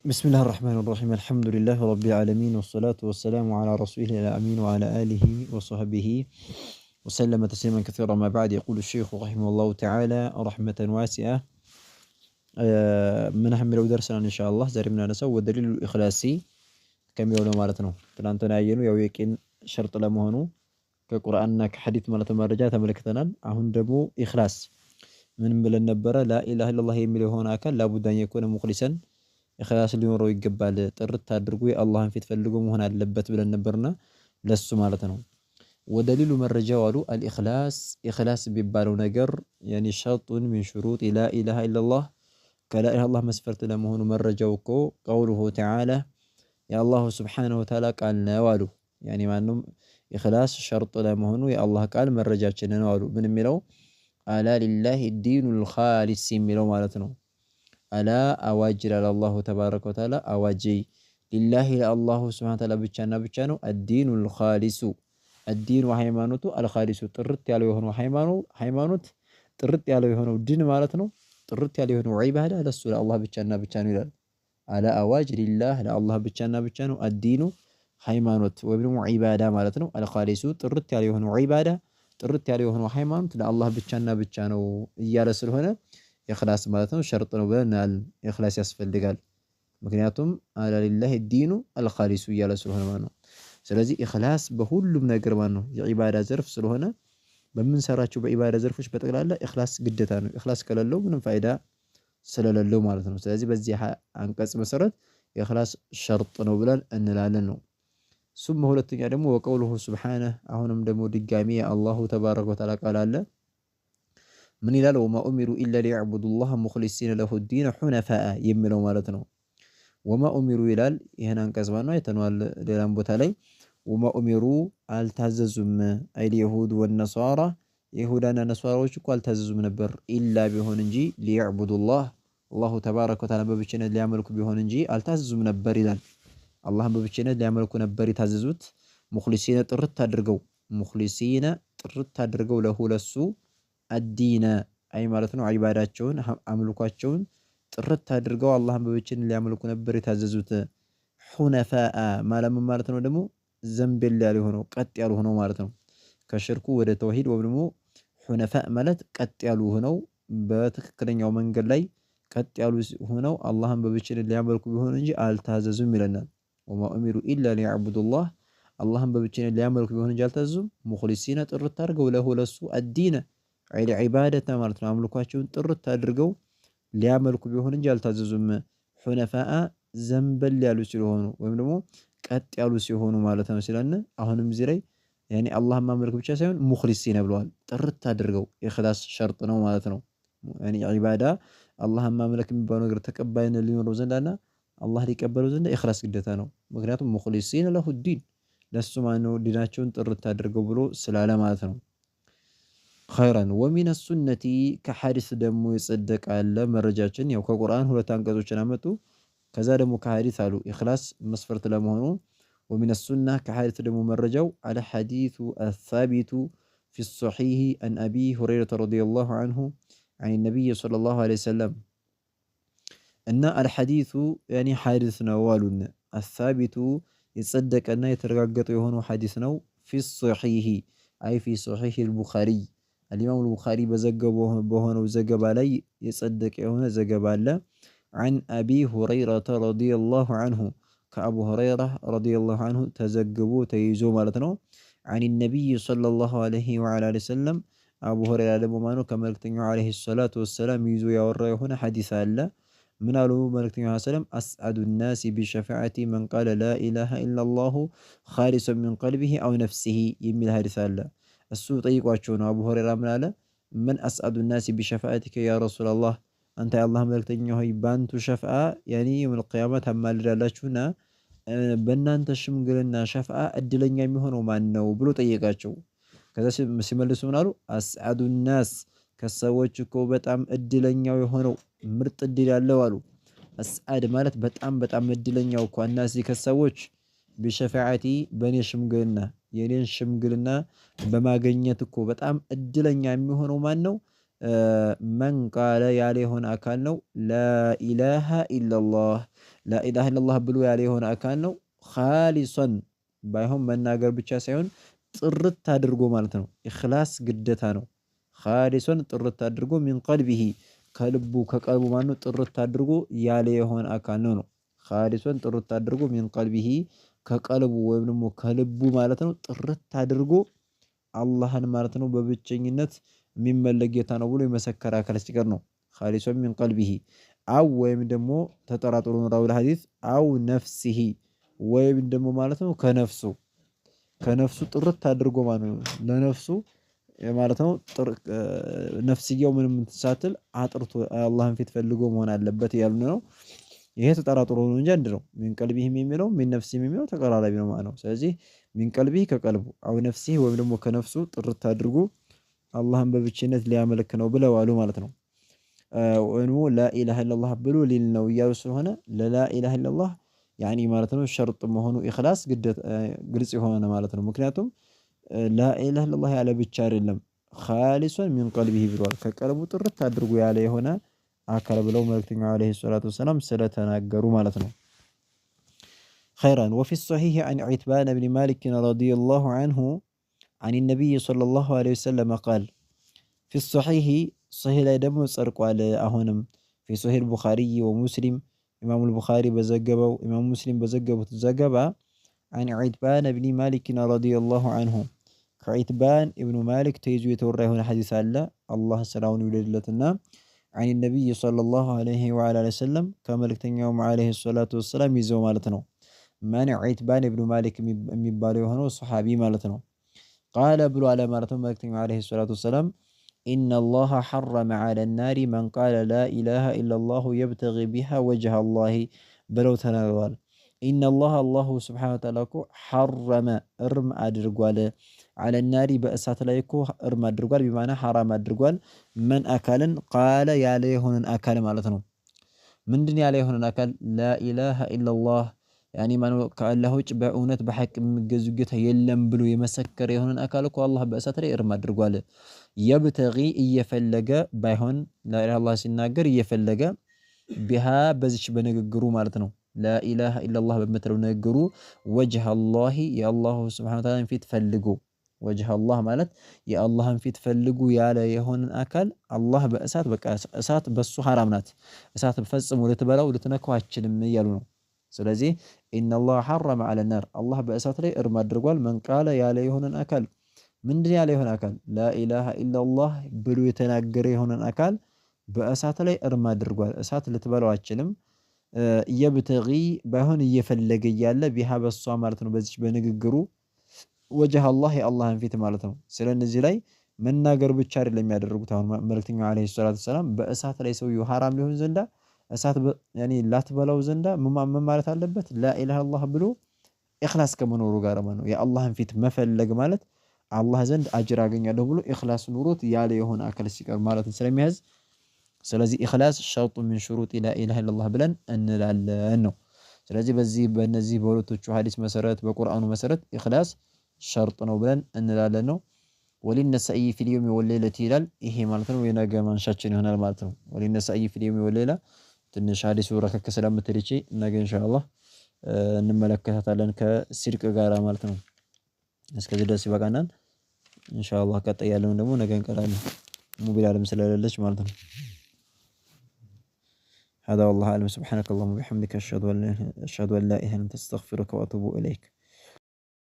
بسم الله الرحمن الرحيم الحمد لله رب العالمين والصلاة والسلام على رسوله الأمين وعلى آله وصحبه وسلم تسليما كثيرا ما بعد يقول الشيخ رحمه الله تعالى رحمة واسعة من أهم لو درسنا إن شاء الله زي ما نسوي ودليل الإخلاصي كم يوم مالتنا تلانتنا ينو يويكين شرط لمهنو كقرآن كحديث مالت مرجات ملكتنا أهون دمو إخلاص من النبرة لا إله إلا الله يميل هناك لابد أن يكون مخلصا إخلاص ሊኖረው ይገባል ጥርት አድርጎ የአላህን ፊት ፈልጎ መሆን አለበት ብለን ነበርና ለሱ ማለት ነው። ወደሊሉ መረጃው አሉ አልኢኽላስ ኢኽላስ ቢባለው ነገር ያኒ ሸርጡን ሚን ሹሩጥ ላ ኢላሃ ኢላላህ ከላ ኢላሃ ኢላላህ መስፈርት ለመሆኑ መረጃው እኮ ቀውሉሁ ተዓላ የአላሁ ስብሓነሁ ወተዓላ ቃል ነው አሉ። ያኒ ማንም ኢኽላስ ሸርጥ ለመሆኑ የአላህ ቃል መረጃችን ነው አሉ። ምን የሚለው አላ ሊላሂ ዲኑል ኻሊስ የሚለው ማለት ነው። አላ አዋጅ ይላል አላሁ ተባረከ ወተዓላ አዋጅ ሊላሂ ለአላሁ ስብሐነ ወተዓላ ብቻና ብቻ ነው። አዲኑል ኻሊሱ አዲኑ ሃይማኖቱ አልኻሊሱ ጥርት ያለው የሆነው ሃይማኖት ጥርት ያለው የሆነው ዲን ማለት ነው። ጥርት ያለው የሆነው ዒባዳ ለሱ ለአላህ ብቻና ብቻ ነው ይላል። አላ አዋጅ ሊላህ ለአላህ ብቻና ብቻ ነው። አዲኑ ሃይማኖት ወይም ደግሞ ዒባዳ ማለት ነው። አልኻሊሱ ጥርት ያለው የሆነው ዒባዳ ጥርት ያለው የሆነው ሃይማኖት ለአላህ ብቻና ብቻ ነው እያለ ስለሆነ ኢኽላስ ማለት ነው ሸርጥ ነው ብለናል። ኢኽላስ ያስፈልጋል ምክንያቱም አላ ሊላሂ ዲኑ አልኻሊሱ እያለ ስለሆነ ማለት ነው። ስለዚህ ኢኽላስ በሁሉም ነገር ማለት ነው የዒባዳ ዘርፍ ስለሆነ በምንሰራቸው በዒባዳ ዘርፎች በጠቅላላ ኢኽላስ ግዴታ ነው። ኢኽላስ ከሌለው ምንም ፋይዳ ስለሌለው ማለት ነው። ስለዚህ በዚህ አንቀጽ መሰረት ኢኽላስ ሸርጥ ነው ብለን እንላለን ነው። ሱመ ሁለተኛ ደግሞ ወቀውሉሁ ሱብሓነሁ አሁንም ደግሞ ድጋሚ አላሁ ተባረከ ወተዓላ ቃል አለ ምን ይላል ወማ ኡሚሩ ኢላ ሊየዕቡዱላህ ሙኽሊሲነ ለሁ ዲነ ሑነፋአ የሚለው ማለት ነው። ወማ ኡሚሩ ይላል ይህን አንቀጽ ማነው አይተነዋል ሌላም ቦታ ላይ ወማ ኡሚሩ አልታዘዙም አይል የሁድ ወነሷራ የይሁዳና ነሷራዎች እኮ አልታዘዙም ነበር ኢላ ቢሆን እንጂ ሊየዕቡዱላህ አላሁ ተባረከ ወተዓላ በብቸኝነት ሊያመልኩ ቢሆን እንጂ አልታዘዙም ነበር ይላል። አላህን በብቸኝነት ሊያመልኩ ነበር የታዘዙት ሙኽሊሲነ ጥርት አድርገው ለሁ ለሱ አዲነ አይ ማለት ነው ዒባዳቸውን አምልኳቸውን ጥርት አድርገው አላህን በብቸኝነት ሊያመልኩ ነበር የታዘዙት። ሑነፋአ ማለት ነው ደግሞ ዘንበል ያለ ሆነው ቀጥ ያሉ ሆነው ማለት ነው። ከሽርኩ ወደ ተውሂድ ወይም ደግሞ ሑነፋ ማለት ቀጥ ያሉ ሆነው በትክክለኛው መንገድ ላይ ቀጥ ያሉ ሆነው አላህን በብቸኝነት ሊያመልኩ ቢሆን እንጂ አልታዘዙም ይለናል። ወማ ኡሚሩ ኢላ ሊየዕቡዱላህ አላህን በብቸኝነት ሊያመልኩ ቢሆን እንጂ አልታዘዙም። ሙኽሊሲነ ጥርት አድርገው ለሁ ለሱ አዲነ ዒባደተ ማለት ነው አምልኳቸውን ጥርት አድርገው ሊያመልኩ ቢሆን እንጂ አልታዘዙም። ሑነፋአ ዘንበል ያሉ ሲሆኑ ወይም ደግሞ ቀጥ ያሉ ሲሆኑ ማለት ነው ሲለን አሁንም እዚህ ላይ ያኔ አላህን ማምለክ ብቻ ሳይሆን ሙኽሊሲነ ብለዋል። ጥርት አድርገው ኢኽላስ ሸርጥ ነው ማለት ነው። ያኔ ዒባዳ አላህን ማምለክ የሚባለው ነገር ተቀባይነት ሊኖረው ዘንዳና አላህ ሊቀበለው ዘንዳ ኢኽላስ ግዴታ ነው። ምክንያቱም ሙኽሊሲነ ለሁ ዲን ለሱ ማነው ዲናቸውን ጥርት አድርገው ብሎ ስላለ ማለት ነው። ኸይረን ወሚነ ሱነቲ ከሐዲስ ደግሞ የጸደቀ አለ መረጃችን ያው ከቁርአን ሁለት አንቀጾችን አመጡ። ከዛ ደግሞ ከሐዲስ አሉ ኢኽላስ መስፈርት ለመሆኑ ወሚነ ሱና ከሐዲስ ደግሞ መረጃው አለ ሐዲሱ አሳቢቱ ፊ ሶሒህ አን አቢ ሁረይረተ ረዲየላሁ ዐንሁ ዐን ነቢይ ሰለላሁ ዐለይሂ ወሰለም እና አልሐዲሱ ያኒ ሐዲስ ነው አሉን። አሳቢቱ የጸደቀና የተረጋገጠ የሆነው ሐዲስ ነው። ፊ ሶሒህ አይ ፊ ሶሒህ አልቡኻሪ አልኢማም አልቡኻሪ በሆነው ዘገባ ላይ የጸደቀ የሆነ ዘገባ አለ። ዐን አቢ ሁረይረተ ረዲየላሁ ዐንሁ ከአቡ ሁረይራ ረዲየላሁ ዐንሁ ተዘግቦ ተይዞ ማለት ነው። ዐን ነቢይ ሰለላሁ ዐለይሂ ወዐላ አሊሂ ወሰለም አቡ ሁረይራ ደግሞ ማነው ከመልእክተኛው ዐለይሂ ሰላቱ ወሰላም ይዞ ያወራ የሆነ ሐዲስ አለ። ምን አሉ መልእክተኛው ሰለም አስዐዱ ናሲ ቢሸፋዓቲ መን ቃለ ላ ኢላሃ ኢለላሁ ኻሊሰን ሚን ቀልቢሂ አው ነፍሲሂ የሚል ሐዲስ አለ። እሱ ጠይቋቸው ነው አቡ ሁረይራ ምን አለ መን አስዐዱ ናሲ ቢሸፋዓቲከ ያ ረሱለላህ አንተ የአላህ መልእክተኛ ሆይ ባንቱ ሸፍዓ ያኒ የውመል ቂያማ ታማልዳላችሁና በእናንተ ሽምግልና ሸፍዓ እድለኛ የሚሆነው ማን ነው ብሎ ጠየቃቸው። ከዛ ሲመልሱ ምን አሉ አስዐዱ ናስ ከሰዎች እኮ በጣም እድለኛው የሆነው ምርጥ እድል ያለው አሉ። አስዐድ ማለት በጣም እድለኛው እኮ አናሲ ከሰዎች ቢሸፋዓቲ በኔ ሽምግልና የኔን ሽምግልና በማገኘት እኮ በጣም እድለኛ የሚሆነው ማን ነው? መን ቃለ ያለ የሆነ አካል ነው። ላኢላሃ ኢለላህ ላኢላሃ ኢለላህ ብሎ ያለ የሆነ አካል ነው። ኻሊሰን ባይሆን መናገር ብቻ ሳይሆን ጥርት አድርጎ ማለት ነው። ኢኽላስ ግደታ ነው። ኻሊሰን ጥርት አድርጎ ሚን ቀልቢሂ ከልቡ ከቀልቡ ማነው ጥርት አድርጎ ያለ የሆነ አካል ነው። ኻሊሰን ጥርት አድርጎ ሚን ቀልቢሂ ከቀልቡ ወይም ደግሞ ከልቡ ማለት ነው ጥርት አድርጎ አላህን ማለት ነው በብቸኝነት የሚመለክ ጌታ ነው ብሎ የመሰከረ አካል ሲቀር ነው። ኻሊሰን ሚን ቀልቢሂ አው ወይም ደግሞ ተጠራጥሮ ነው ራዊል ሐዲስ አው ነፍሲሂ ወይም ደግሞ ማለት ነው ከነፍሱ ጥርት አድርጎ ማለት ነው ለነፍሱ ማለት ነው ነፍስየው ምንም ሳትል አጥርቶ አላህን ፊት ፈልጎ መሆን አለበት ያሉ ነው። ይሄ ተጠራጥሮ ነው እንጂ አንድ ነው። ሚን ቀልቢሂም የሚለው ሚን ነፍሲሂም የሚለው ተቀራራቢ ነው ማለት ነው። ስለዚህ ሚን ቀልቢሂ ከቀልቡ አው ነፍሲሂ ወይም ደግሞ ከነፍሱ ጥርት አድርጎ አላህን በብቸኝነት ሊያመልክ ነው ብለው አሉ ማለት ነው። ወይም ላኢላሃ ኢለላህ ብሎ ሊል ነው እያሉ ስለሆነ ለላኢላሃ ኢለላህ ያኒ ማለት ነው ሸርጥ መሆኑ ኢኽላስ ግልጽ የሆነ ማለት ነው። ምክንያቱም ላኢላሃ ኢለላህ ያለ ብቻ አይደለም ኻሊሰን ሚን ቀልቢሂ ብሏል። ከቀልቡ ጥርት አድርጎ ያለ የሆነ አካል ብለው መልእክተኛው ዓለይሂ ሰላቱ ወሰላም ስለተናገሩ ማለት ነው። ኸይራን ወፊ ሶሒሕ ዐን ዒትባን ብን ማሊክ ረዲየላሁ ዐንሁ ዐን ነቢይ ሰለላሁ ዐለይሂ ወሰለም ቃል ፊ ሶሒሕ ሶሒሕ ላይ ደግሞ ጸድቋል። አሁንም ፊ ሶሒሕ ቡኻሪ ወሙስሊም ኢማሙ ቡኻሪ በዘገበው ኢማሙ ሙስሊም በዘገቡት ዘገባ ዐን ዒትባን ብን ማሊክ ረዲየላሁ ዐንሁ ከዒትባን ኢብኑ ማሊክ ተይዞ የተወራ የሆነ ሐዲስ አለ። አላህ ስራውን ይውደድለትና ዐን ነቢይ ሰለላሁ ዐለይሂ ወዐላ ወሰለም ከመልእክተኛውም ዐለይሂ ሰላቱ ወሰላም ይዘው ማለት ነው። ማን ዒትባን ኢብኑ ማሊክ የሚባለው የሆነው ሰሓቢ ማለት ነው። ቃለ ብሎ አለ ማለት ነው መልእክተኛው ዐለይሂ ሰላቱ ወሰላም ኢነላሃ ሐረመ ዐለ ናሪ መን ቃለ ላኢላሃ ኢለላሁ የብተጊ ቢሃ ወጅሀ አላሂ ብለው ተናግረዋል። ኢነላሃ አላሁ ስብሓነሁ ወተዓላ እኮ ሐረመ እርም አድርጓል ዐለ ናሪ በእሳት ላይ እኮ እርም አድርጓል። ቢማዕና ሐራም አድርጓል። መን አካልን ቃለ ያለ የሆነን አካል ማለት ነው። ምንድን ያለ የሆነን አካል ላኢላሃ ኢለላህ ያኒ ማነው ከአላህ ውጭ በእውነት በሐቅ የሚገዙ ጌታ የለም ብሎ የመሰከረ የሆነን አካል እኮ አላህ በእሳት ላይ እርም አድርጓል። የብተጊ እየፈለገ ባይሆን ላኢላሃ ኢለላህ ሲናገር እየፈለገ ቢሃ በዚች በንግግሩ ማለት ነው ላኢላሃ ኢለላህ በምትለው ንግግሩ ወጅሀ አላሂ የአላሁ ስብሓነሁ ወተዓላን ፊት ፈልጎ ወጅሀ አላህ ማለት የአላህን ፊት ፈልጉ ያለ የሆነን አካል አላህ በእሳት በቃ እሳት በሱ ሐራም ናት። እሳት ፈጽሞ ልትበላው ልትነካው አትችልም እያሉ ነው። ስለዚህ ኢነላህ ሐረመ ዐለ ናር አላህ በእሳት ላይ እርም አድርጓል። መን ቃለ ያለ የሆነን አካል ምንድን ያለ የሆነ አካል ላኢላሃ ኢለላህ ብሎ የተናገረ የሆነን አካል በእሳት ላይ እርም አድርጓል። እሳት ልትበላው አትችልም። የብተጊ ባይሆን እየፈለገ እያለ ቢሃ በሷ ማለት ነው በዚች በንግግሩ ወጅሀ አላህ የአላህን ፊት ማለት ነው። ስለነዚህ ላይ መናገር ብቻ አይደለም የሚያደርጉት። አሁን መልእክተኛው ዓለይሂ ሰላቱ ወሰላም በእሳት ላይ ሰውየው ሐራም ሊሆን ዘንዳ እሳት ያኒ ላትበላው ዘንዳ ምን ማለት አለበት? ላኢላሃ ኢለላህ ብሎ ኢኽላስ ከመኖሩ ጋር ማለት ነው። የአላህን ፊት መፈለግ ማለት አላህ ዘንድ አጅር አገኛለሁ ብሎ ኢኽላስ ኑሮት ያለ የሆነ አካል ሲቀር ማለት ስለሚያዝ ስለዚህ ኢኽላስ ሸርጡ ሚን ሹሩጢ ላኢላሃ ኢለላህ ብለን እንላለን ነው። ስለዚህ በእነዚህ በሁለቶቹ ሐዲስ መሰረት በቁርአኑ መሰረት ኢኽላስ ሸርጥ ነው ብለን እንላለን ነው። ወሊነሳኢ ፊል የውሚ ወለይለቲ ይላል። ይሄ ማለት ነው የነገ ማንሻችን ይሆናል ማለት ነው። ወሊነሳኢ ፊል የውሚ ወለይላ ትንሽ ሐዲሱ ረከክ ስለምትል ይቺ ነገ ኢንሻአላህ እንመለከታታለን ከሲድቅ ጋር ማለት ነው። እስከዚህ ድረስ ይበቃናል። ኢንሻአላህ ቀጣይ ያለውን ደግሞ ነገ እንቀራለን። ሙቢል ዓለም ስለሌለች ማለት ነው። هذا والله أعلم. سبحانك اللهم وبحمدك أشهد أن لا إله إلا أنت أستغفرك وأتوب إليك.